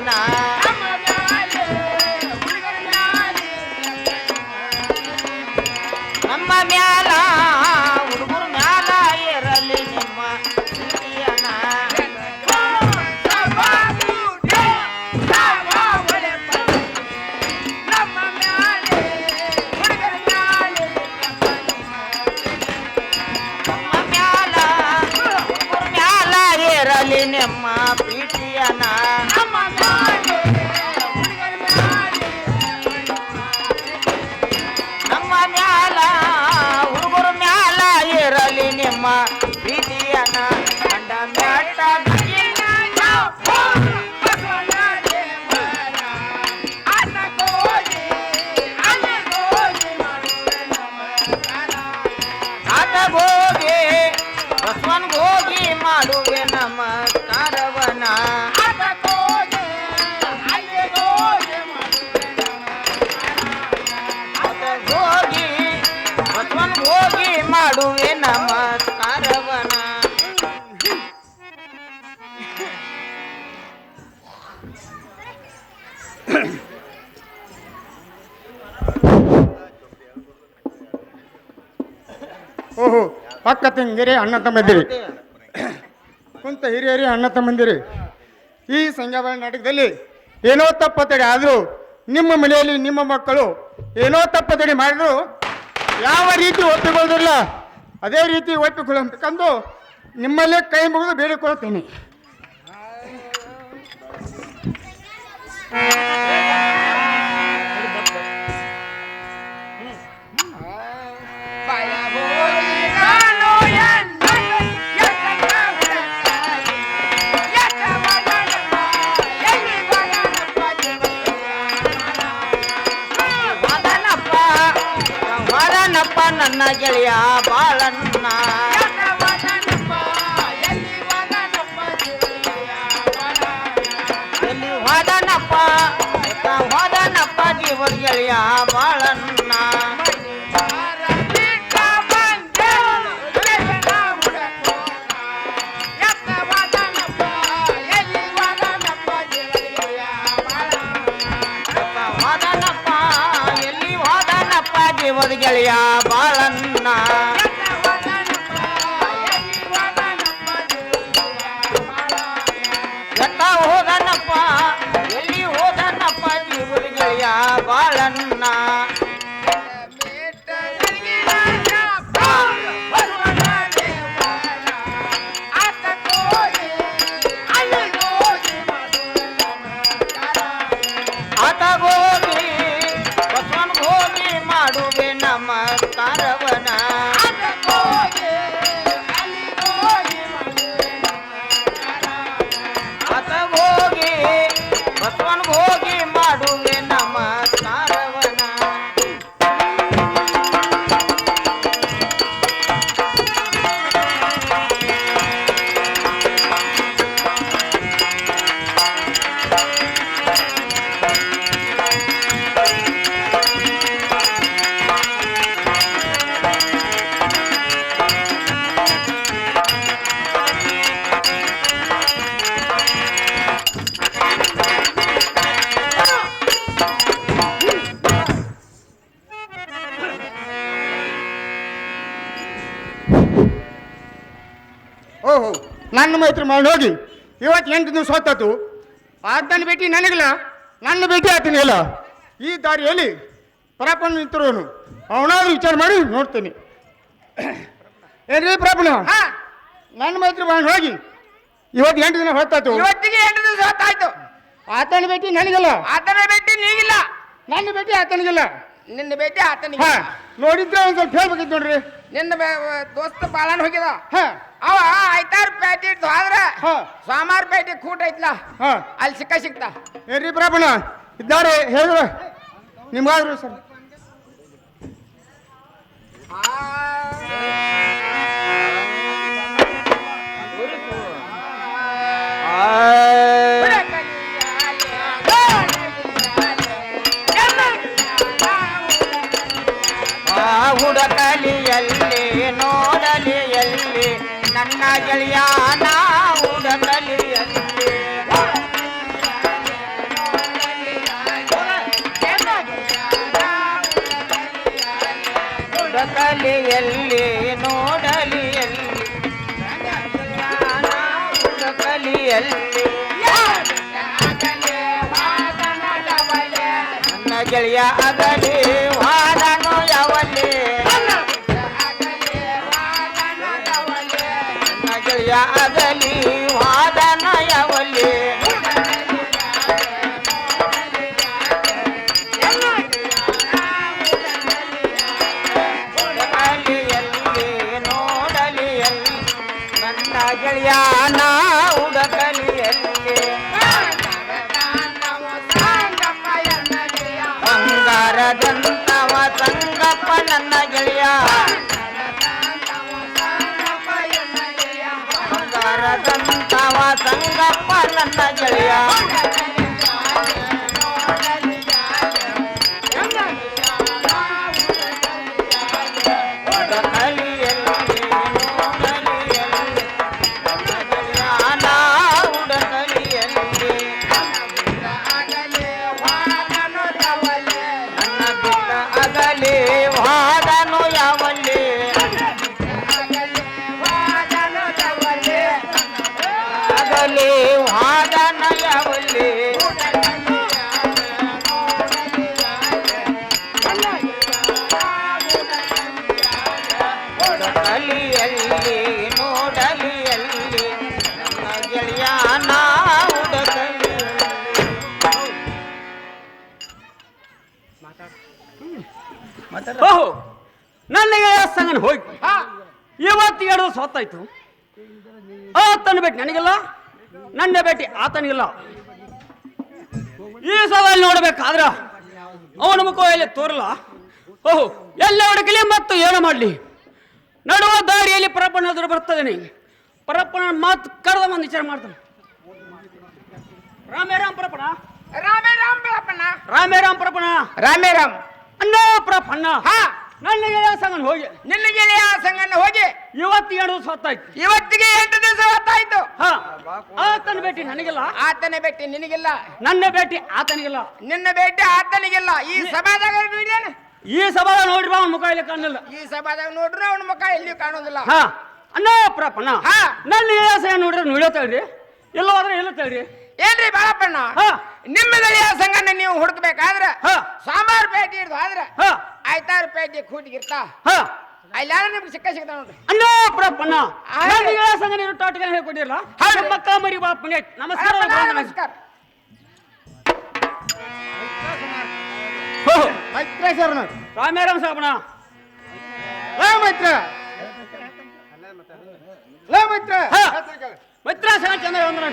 ಕಾರವನ ನಮ್ಮ ಮ್ಯಾಲ ಹುಡುಗರ ಮ್ಯಾಲ ಇರಲಿ ನಿಮ್ಮ ಪ್ರೀತಿಯನ ನಿಮ್ಮ ಪ್ರೀತಿಯನ ನಮ್ಮ ಮ್ಯಾಲ ಹುಡುಗರ ಮ್ಯಾಲ ಇರಲಿ ನಿಮ್ಮ ಪ್ರೀತಿಯನ ಗಂಡ ಮ್ಯಾಟ ಹೋಗಿ ಬಸವನ್ಗೋಗಿ ಮಾಡುವೆ ನಮಸ್ಕಾರವನ ಹೋಗಿ ಬಸವನ್ಗೋಗಿ ಮಾಡುವೆ ನಮಸ್ಕಾರವನ ಓಹೋ ಅಕ್ಕ ತಂಗಿರಿ ಅಣ್ಣ ತಮ್ಮಂದಿರಿ ಕುಂತ ಹಿರಿಯರಿ ಅಣ್ಣ ತಮ್ಮಂದಿರಿ ಈ ಸಂಘಗಳ ನಾಟಕದಲ್ಲಿ ಏನೋ ತಪ್ಪತಡಿ ಆದರೂ ನಿಮ್ಮ ಮನೆಯಲ್ಲಿ ನಿಮ್ಮ ಮಕ್ಕಳು ಏನೋ ತಪ್ಪತಡಿ ಮಾಡಿದ್ರು ಯಾವ ರೀತಿ ಒಪ್ಪಿಕೊಳ್ಳೋದಿಲ್ಲ ಅದೇ ರೀತಿ ಒಪ್ಪಿಕೊಳ್ಳಬೇಕೆಂದು ನಿಮ್ಮಲ್ಲೇ ಕೈ ಮುಗಿದು ಬೇಡಿಕೊಳ್ಳುತ್ತೇನೆ. ನನ್ನ ಗೆಳೆಯ ಬಾಳಣ್ಣ ಎಲ್ಲಿ ಹೋದನಪ್ಪ ಹೋದನಪ್ಪ ಜೀವದ ಗೆಳೆಯ ಬಾಳಣ್ಣ ಜೀವದ ಗೆಳೆಯ ಬಾಳಣ್ಣ ಎತ್ತ ಹೋದನಪ್ಪ ಎಲ್ಲಿ ಹೋದನಪ್ಪ ಜೀವದ ಗೆಳೆಯ ಬಾಳಣ್ಣ ಮಾಡುವೆ ನಮಸ್ಕಾರವನ ಆತ ಹೋಗಿ ಬಸವನ್ ಹೋಗಿ ಮಾಡುವೆ ನಮಸ್ಕಾರವನ ಓಹೋ ನನ್ನ ಮೈತ್ರಿ ಮಾಡಿ ಹೋಗಿ ಇವತ್ತು 8 ದಿವಸ ಹೊತ್ತಾತು ಆತನ ಭೇಟಿ ನನಗಿಲ್ಲ ನನ್ನ ಭೇಟಿ ಆತನಿಲ್ಲ ಈ ದಾರಿಯಲ್ಲಿ ಪರಪ್ಪನ ನಿಂತಿರೋನು ಅವನಾದ್ರೂ ವಿಚಾರ ಮಾಡಿ ನೋಡ್ತೇನೆ. ಏನ್ರಿ ಪ್ರಭುನ ನನ್ನ ಮೈತ್ರಿ ಮಾಡಿ ಹೋಗಿ ಇವತ್ತು 8 ದಿನ ಹೊತ್ತಾತು ಇವತ್ತಿಗೆ 8 ದಿವಸ ಹೊತ್ತಾಯ್ತು ಆತನ ಭೇಟಿ ನನಗಿಲ್ಲ ಆತನ ಭೇಟಿ ನೀಗಿಲ್ಲ ನನ್ನ ಭೇಟಿ ಆತನಿಗಿಲ್ಲ ನಿನ್ನ ಭೇಟಿ ಆತನಿಗೆ ನೋಡಿದ್ರೆ ಒಂದು ಸ್ವಲ್ಪ ಹೇಳ್ಬೇಕಿತ್ತು ನೋಡ್ರಿ ನಿನ್ನ ದೋಸ್ತ ಬಾಳನ್ ಹೋಗಿದ ಹಾ ಅವ ಆಯ್ತಾರ ಪೇಟೆ ಇಟ್ಟು ಹೋದ್ರೆ ಸೋಮಾರ ಪೇಟೆ ಕೂಟ ಐತ್ಲ ಅಲ್ಲಿ ಸಿಗ್ತಾ ಏನ್ರಿ ಪ್ರಭುನ ಇದ್ದಾರೆ ಹೇಳಿದ್ರ ನಿಮ್ಗಾದ್ರು ಸರ್ ಹುಡಕಲಿಯಲ್ಲಿ ನೋಡಲಿ ಎಲ್ಲಿ ನನ್ನ ಗೆಳೆಯ ನಾ ಹುಡಕಲಿಯಲ್ಲಿ ಆಗಲಿ ವಾದನು ಯಾವಲ್ಲಿ ನನ್ನ ಗೆಳೆಯ ಆಗಲಿ ವಾದನ ಯಾವಲ್ಲಿ ಗೆಳೆಯಾನ ಹುಡುಕಲಿಯಲ್ಲಿ ಬಂಗಾರದಂತವ ಸಂಗಪ್ಪ ನನ್ನ ಗೆಳೆಯ ಬಂಗಾರದಂತವ ಸಂಗಪ್ಪ ನನ್ನ ಗೆಳೆಯ ಓಹೋ ನನಗೆ ಸಂಗನ ಹೋಗಿ ಇವತ್ತು ಎರಡು ಸೊತ್ತಾಯ್ತು ಆತನ ಭೇಟಿ ನನಗಿಲ್ಲ ನನ್ನ ಭೇಟಿ ಆತನಿಗಿಲ್ಲ ಈ ಸವಾಲು ನೋಡ್ಬೇಕಾದ್ರ ಅವನ ಮುಖ ಎಲ್ಲಿ ತೋರಲ್ಲ ಓಹೋ ಎಲ್ಲ ಹುಡುಕಲಿ ಮತ್ತು ಏನು ಮಾಡಲಿ ನಡುವ ದಾರಿಯಲ್ಲಿ ಪರಪ್ಪನ ಎದುರು ಬರ್ತದೇನೆ ಪರಪ್ಪನ ಮಾತು ಕರೆದ ಮಂದಿ ವಿಚಾರ ಮಾಡ್ತಾನೆ ರಾಮೇ ರಾಮ್ ಪರಪ್ಪನ ರಾಮೇ ರಾಮ್ ಪರಪ್ಪನ ರಾಮೇ ರಾಮ್ ಪರಪ್ಪನ ರಾಮೇ ರಾಮ್ ಅಣ್ಣ ಪರಪ್ಪಣ್ಣ ನನ್ನ ಗೆಳೆಯ ಸಂಗನ ಹೋಗಿ ನಿನ್ನ ಗೆಳೆಯ ಸಂಗನ ಹೋಗಿ ಇವತ್ತು 2 ದಿವಸ ಹೊತ್ತಾಯ್ತು ಇವತ್ತಿಗೆ 8 ದಿವಸ ಹೊತ್ತಾಯ್ತು ಆತನ ಭೇಟಿ ನನಗಿಲ್ಲ ಆತನ ಭೇಟಿ ನಿನಗಿಲ್ಲ ನನ್ನ ಭೇಟಿ ಆತನಿಗಿಲ್ಲ ನಿನ್ನ ಭೇಟಿ ಆತನಿಗಿಲ್ಲ ಈ ಸಭಾದಾಗ ನೋಡಿದೇನ ಈ ಸಭಾ ನೋಡ್ರಿ ಅವನ ಮುಖ ಇಲ್ಲಿ ಕಾಣಲಿಲ್ಲ ಈ ಸಭಾದಾಗ ನೋಡ್ರಿ ಅವನ ಮುಖ ಎಲ್ಲಿಯೂ ಕಾಣೋದಿಲ್ಲ ಅಣ್ಣ ಪ್ರಪ್ಪಣ್ಣ ನನ್ನ ಗೆಳೆಯ ನೋಡ್ರಿ ನುಳಿಯತ್ತೇಳ್ರಿ ಇಲ್ಲ ಹೋದ್ರೆ ಇಲ್ಲ ತೇಳ್ರಿ ಏನ್ರಿ ಬಾಳಪ್ಪಣ್ಣ ನಿಮ್ಮ ಗೆಳೆಯ ಸಂಗನ ನೀವು ಹುಡುಕ್ಬೇಕಾದ್ರ ಸಾಂಬಾರ್ ಪೇಟೆ ಹಿಡ್ದು ಆದ್ರ ಆಯ್ತಾರು ಪೇಟೆ ಕೂಟಿಗಿರ್ತಾ ಅಲ್ಲಿ ನಿಮ್ಗೆ ಸಿಗ್ತಾವ ನೋಡ್ರಿ ಅಣ್ಣ ಪ್ರಪ್ಪಣ್ಣ ನನ್ನ ಗೆಳೆಯ ಸಂಗ ನೀವು ಟಾಟಿಗೆ ಹೇಳ್ಕೊಟ್ಟಿರಲ್ಲ ಮಕ್ಕ ಮರಿ ಬಾಳಪ್ಪಣ್ಣ ನಮಸ್ಕಾರ ನಮಸ್ಕಾರ ಮೈತ್ರ ಸರ್ ರಾಮೇರಾಮ್ ಸಾಬಣ್ಣ ಮೈತ್ರ ಮೈತ್ರ ಮೈತ್ರ ಸಹ ಚಂದ್ರ ಅಂದ್ರೆ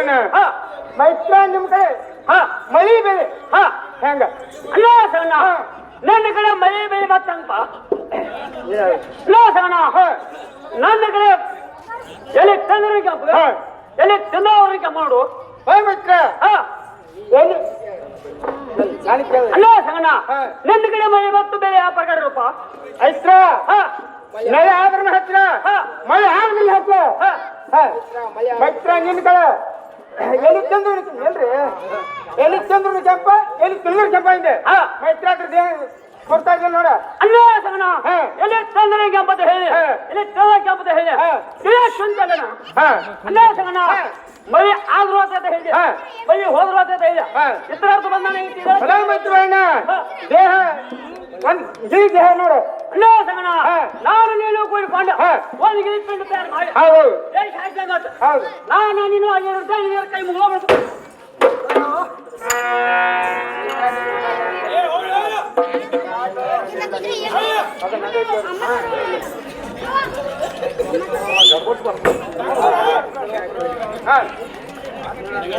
ಮೈತ್ರನ ಮೈತ್ರ ನಿಮ್ ಕಡೆ ಮಳಿ ಬೆಳೆ ಹೆಂಗ ಅಲ್ಲ ಸಣ್ಣ ನನ್ನ ಕಡೆ ಮಳೆ ಬೆಳೆ ಮತ್ತಂಪ ಅಲ್ಲ ಸಣ್ಣ ನನ್ನ ಕಡೆ ಎಲ್ಲಿ ತಂದ್ರೆ ಕೆಂಪು ಎಲ್ಲಿ ತಿನ್ನೋರಿಗೆ ಕೆಂಪು ನೋಡು ಮೈತ್ರ ಎಲ್ಲಿ ಅಲ್ಲ ಸಣ್ಣ ನನ್ನ ಕಡೆ ಮಳೆ ಮತ್ತು ಬೆಳೆ ಯಾವ ಪ್ರಕಾರ ರೂಪ ಐತ್ರ ಮಳೆ ಆದ್ರೂ ಹತ್ರ ಮಳೆ ಆದ್ಮೇಲೆ ಹತ್ರ ಮೈತ್ರ ನಿನ್ ಕಡೆ ಎಲ್ಲಿ ತಂದ್ರು ಎಲ್ರಿ ಎಲ್ಲಿ ತಂದ್ರು ಕೆಂಪ ಎಲ್ಲಿ ತಿನ್ನೋರು ಕೆಂಪ ಇದೆ ಮೈತ್ರ ಅದ್ರದ್ದು ಕೊಡ್ತಾ ಇದ್ದ ನೋಡ ಅಲ್ಲ ಸಣ್ಣ ಎಲ್ಲಿ ತಂದ್ರೆ ಕೆಂಪದ ಹೇಳಿ ಎಲ್ಲಿ ತಂದ ಕೆಂಪದ ಹೇಳಿ ಸುಂದರನ ಅಲ್ಲ ಸಣ್ಣ ಮಳೆ ಆದ್ರೂ ಅಂತ ಹೇಳಿ ಮಳೆ ಹೋದ್ರು ಅಂತ ಹೇಳಿ ಇತರಾರ್ಥ ಬಂದಾನ ಮೈತ್ರ ದೇಹ ಒಂದ್ ಗಿಳಿ ದೇಹ ನೋಡು ಅಲ್ಲ ಸಣ್ಣ ನಾನು ನೀನು ಕೂಡಿಕೊಂಡು ಒಂದು ಗಿಳಿ ಪಿಂಡ ತಯಾರು ಮಾಡಿ ಹೌದು ಹೌದು ನಾನು ನೀನು ಕೈ ಮುಗಿದು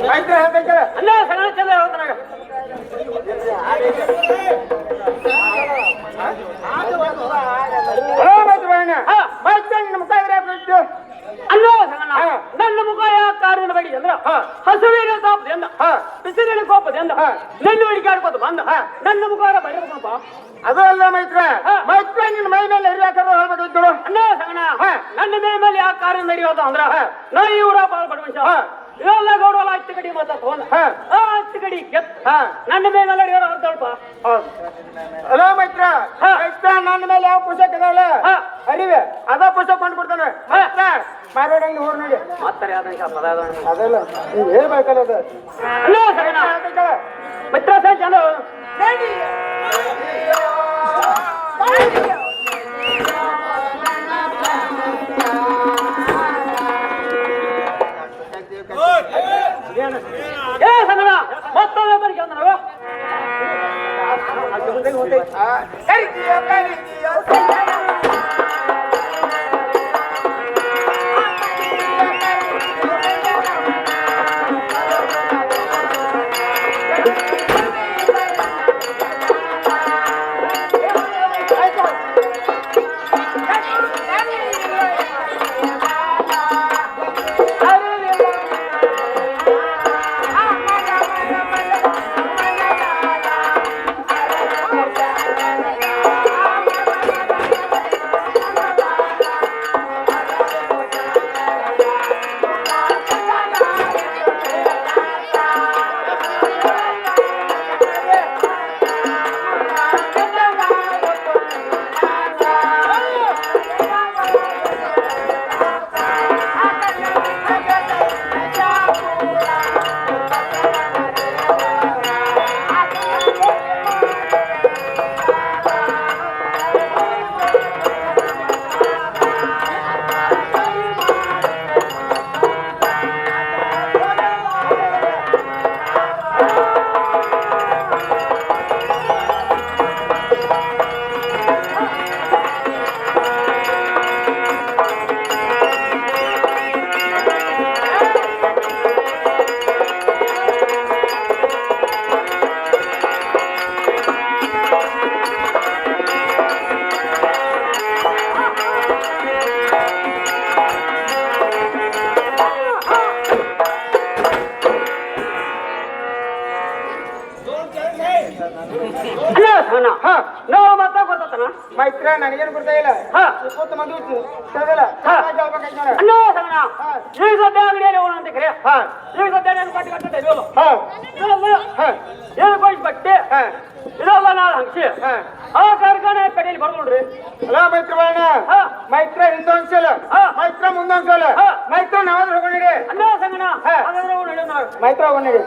ಮೈತ್ರ ಹೇಳ್ಬೇಕ ಅಲ್ಲ ಸಣ್ಣ ಚಂದ ಹೇಳ್ತಾನಾಗ ಅಲ್ಲ ಸಣ್ಣ ನನ್ನ ಮುಖ ಯಾವ ಕಾರಣ ಬಡಿ ಅಂದ್ರ ಹಸುವಿನ ತಾಪದಿಂದ ಬಿಸಿಲಿನ ಕೋಪದಿಂದ ನೆಲ್ಲು ಹುಡುಕಾಡ್ಕೋತ ಬಂದ ನನ್ನ ಮುಖ ಬರೀಬೇಕಪ್ಪ ಅದು ಅಲ್ಲ ಮೈತ್ರ ಮೈತ್ರ ನಿನ್ನ ಮೈ ಮೇಲೆ ಹಿರಿಯಾಕರು ಹೇಳ್ಬೇಕಾಯ್ತು ಅಲ್ಲ ಸಣ್ಣ ನನ್ನ ಮೇಲೆ ಯಾವ ಕಾರಣ ನಡೆಯೋದು ಅಂದ್ರ ನಾ ಇವರ ಬಾಳ ಬಡ ಮನುಷ್ಯ ಇವೆಲ್ಲ ಗೌಡಲ್ಲ ಹತ್ತು ಕಡಿ ಮಾತಾಡ್ತ ಹತ್ತು ಕಡಿ ನನ್ನ ಮೇಲೆ ನಡೆಯೋರು ಅರ್ಧಲ್ಪ ಅಲ್ಲ ಮೈತ್ರ ಮೈತ್ರ ನನ್ನ ಮೇಲೆ ಯಾವ ಪುಸ್ತಕ ಅದಾವಲ್ಲ ಅರಿವೆ ಅದ ಪುಸ್ತಕ ಕೊಂಡ್ಬಿಡ್ತಾನೆ ಮಾರೋಡಂಗ್ ಹೋರ್ ನೋಡಿ ಮಾತಾರೆ ಅದಲ್ಲ ನೀವು ಹೇಳ್ಬೇಕಲ್ಲ ಅದು ಅಲ್ಲ ಸಣ್ಣ ಮಿತ್ರ ಚಂದ ಏ ಸಂಗಣ ಮತ್ತೊಂದು ಬರಿಗೆ ಅಂದನವ ನಾವು ಮಾತಾ ಗೊತ್ತಾನ ಮೈತ್ರ ನನಗೇನು ಗೊತ್ತಾ ಇಲ್ಲ ಕೂತು ಮಂದಿ ಕೇಳಲ್ಲ ಅಣ್ಣ ಸಂಗಣ ಈಗ ಸದ್ಯ ಅಂಗಡಿಯಲ್ಲಿ ಹೋಗೋಣ ಅಂತ ಕರೆ ಈಗ ಸದ್ಯ ನಾನು ಕಟ್ಟಿ ಕಟ್ಟದೆ ಇರೋಲ್ಲ ಏನು ಕೊಯ್ಸ್ ಬಟ್ಟೆ ಇದಲ್ಲ ನಾಳೆ ಹಂಕ್ಷಿ ಆ ಕಾರ್ಖಾನೆ ಕಡೆಯಲ್ಲಿ ಬರ್ಕೊಂಡ್ರಿ ಅಲ್ಲ ಮೈತ್ರ ಮೈತ್ರ ಹಿಂದೊಂದ್ಸ ಅಲ್ಲ ಮೈತ್ರ ಮುಂದೊಂದ್ಸ ಅಲ್ಲ ಮೈತ್ರ ನಾವಾದ್ರೂ ಹೋಗೋಣಿರಿ ಅಣ್ಣ ಸಂಗಣ ಹಾಗಾದ್ರೆ ಹೋಗೋಣ ಮೈತ್ರ ಹೋಗೋಣಿರಿ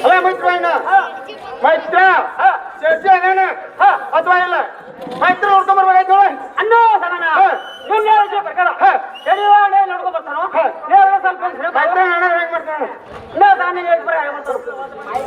ಅಲ್ಲ ಮೈತ್ರ ಮೈತ್ರ ಸೇರ್ಸಿ ಅದೇನ ಅಥವಾ ಇಲ್ಲ ಮೈತ್ರ ನೋಡ್ಕೊಂಡ್ ಬರ್ಬೇಕಾಯ್ತು ಅನ್ನೋ ಸಮಾನ ನಿಮ್ಮ ಹೇಳಿಕೆ ಪ್ರಕಾರ ಶನಿವಾರ ನೋಡ್ಕೊಂಡ್ ಬರ್ತಾನೋ ಸ್ವಲ್ಪ ಮೈತ್ರ ಹೆಂಗ್ ಮಾಡ್ತಾನ ಇನ್ನೂ ತಾನೇ ಹೇಳ್ತಾರೆ